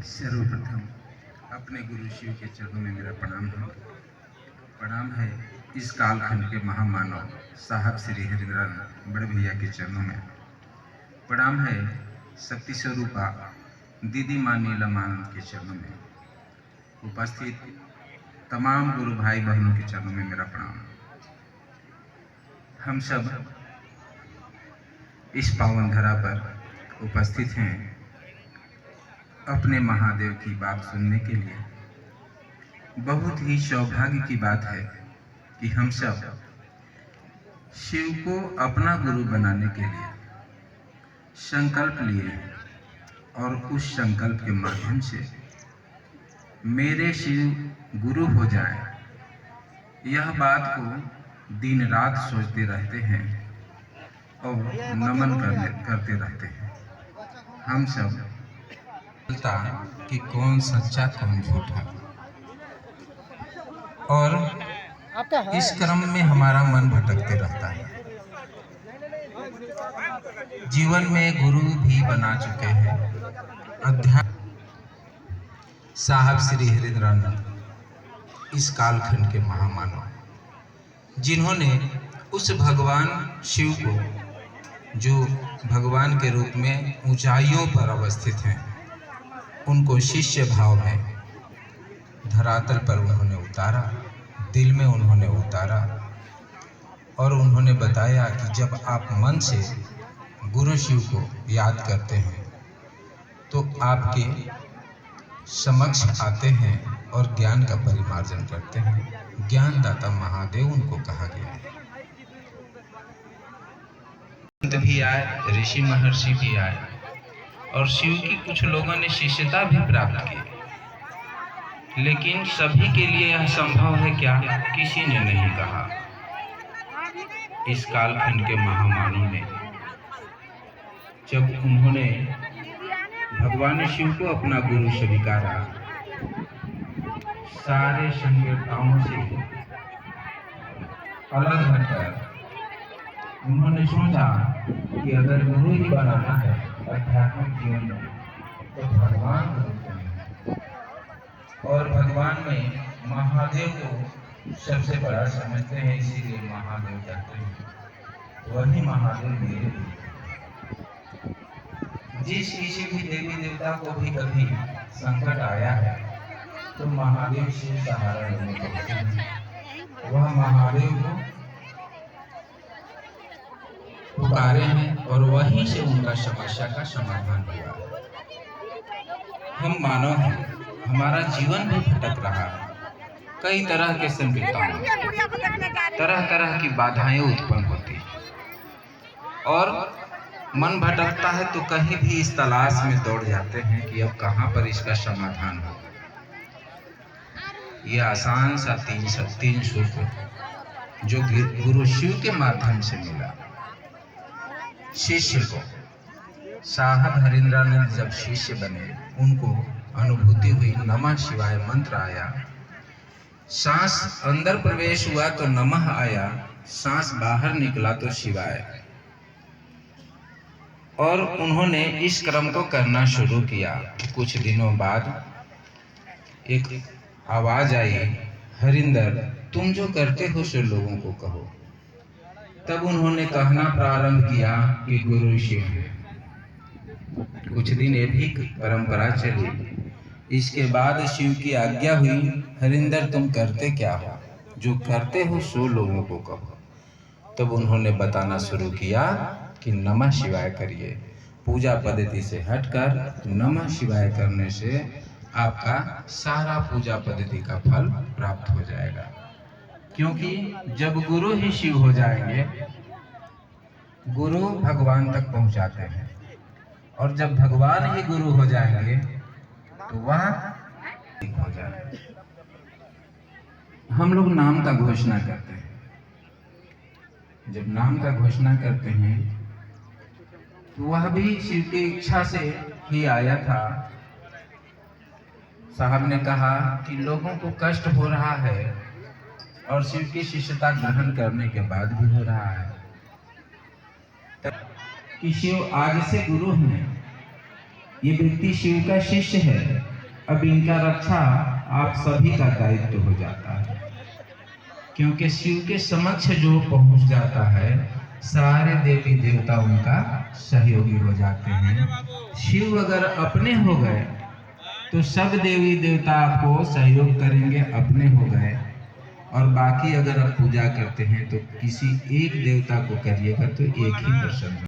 सर्वप्रथम अपने गुरु शिव के चरणों में मेरा प्रणाम है। इस कालखंड के महामानव साहब श्री हरिंद्रानंद बड़े भैया के चरणों में प्रणाम है। शक्ति स्वरूपा दीदी माँ नीलमानंद के चरणों में उपस्थित तमाम गुरु भाई बहनों के चरणों में मेरा प्रणाम। हम सब इस पावन धरा पर उपस्थित हैं अपने महादेव की बात सुनने के लिए। बहुत ही सौभाग्य की बात है कि हम सब शिव को अपना गुरु बनाने के लिए संकल्प लिए और उस संकल्प के माध्यम से मेरे शिव गुरु हो जाए, यह बात को दिन रात सोचते रहते हैं और नमन करते रहते हैं। हम सब कि कौन सच्चा कौन झूठा, और इस क्रम में हमारा मन भटकते रहता है। जीवन में गुरु भी बना चुके हैं अध्यात्म साहब श्री हरिंद्रानंद, इस कालखंड के महामानव, जिन्होंने उस भगवान शिव को, जो भगवान के रूप में ऊंचाइयों पर अवस्थित हैं, उनको शिष्य भाव में धरातल पर उन्होंने उतारा, दिल में उन्होंने उतारा और उन्होंने बताया कि जब आप मन से गुरु शिव को याद करते हैं तो आपके समक्ष आते हैं और ज्ञान का परिमार्जन करते हैं। ज्ञानदाता महादेव उनको कहा गया है। भी आए, ऋषि महर्षि भी आए और शिव की कुछ लोगों ने शिष्यता भी प्राप्त की, लेकिन सभी के लिए यह संभव है क्या, किसी ने नहीं कहा। इस कालखंड के महामानव ने जब उन्होंने भगवान शिव को अपना गुरु स्वीकारा, सारे संकेताओं से अलग हटकर उन्होंने सोचा कि अगर गुरु ही बनाना है आध्यात्मिक जीवन में तो भगवान को चुनें। और भगवान में महादेव को सबसे बड़ा समझते हैं, इसीलिए महादेव कहते हैं। वही महादेव मेरे भी। जिस किसी भी देवी देवता को भी कभी संकट आया है तो महादेव से सहारा लेने पड़ते हैं। वह महादेव को पुकारे हैं और वहीं से उनका समस्या का समाधान हुआ। हम मानव हैं, हमारा जीवन भी भटक रहा है। कई तरह के संकेतों, तरह तरह की बाधाएं उत्पन्न होती हैं और मन भटकता है तो कहीं भी इस तलाश में दौड़ जाते हैं कि अब कहां पर इसका समाधान हो। यह आसान सा तीन सूत्र जो गुरु शिव के माध्यम से मिला शिष्य को। साहब हरिंद्रानंद जब शिष्य बने, उनको अनुभूति हुई, नमः शिवाय मंत्र आया, सांस अंदर प्रवेश हुआ तो नमः आया, सांस बाहर निकला तो शिवाय। और उन्होंने इस क्रम को करना शुरू किया। कुछ दिनों बाद एक आवाज आई, हरिंदर तुम जो करते हो सो लोगों को कहो। तब उन्होंने कहना प्रारंभ किया कि गुरु शिव है। कुछ दिन ये भी परंपरा चली। इसके बाद शिव की आज्ञा हुई, हरिंदर तुम करते क्या हो, जो करते हो सो लोगों को कहो। तब उन्होंने बताना शुरू किया कि नमः शिवाय करिए। पूजा पद्धति से हटकर नमः शिवाय करने से आपका सारा पूजा पद्धति का फल प्राप्त हो जाएगा। क्योंकि जब गुरु ही शिव हो जाएंगे, गुरु भगवान तक पहुंचाते हैं, और जब भगवान ही गुरु हो जाएंगे तो वह ठीक हो जाएगा। हम लोग नाम का घोषणा करते हैं। जब नाम का घोषणा करते हैं तो वह भी शिव की इच्छा से ही आया था। साहब ने कहा कि लोगों को कष्ट हो रहा है और शिव की शिष्यता ग्रहण करने के बाद भी हो रहा है कि शिव आज से गुरु हैं, ये व्यक्ति शिव का शिष्य है। अब इनका रक्षा आप सभी का दायित्व हो जाता है, क्योंकि शिव के समक्ष जो पहुंच जाता है सारे देवी देवता उनका सहयोगी हो जाते हैं। शिव अगर अपने हो गए तो सब देवी देवता आपको सहयोग करेंगे, अपने हो गए। और बाकी अगर आप पूजा करते हैं तो किसी एक देवता को करिएगा तो एक ही प्रसन्न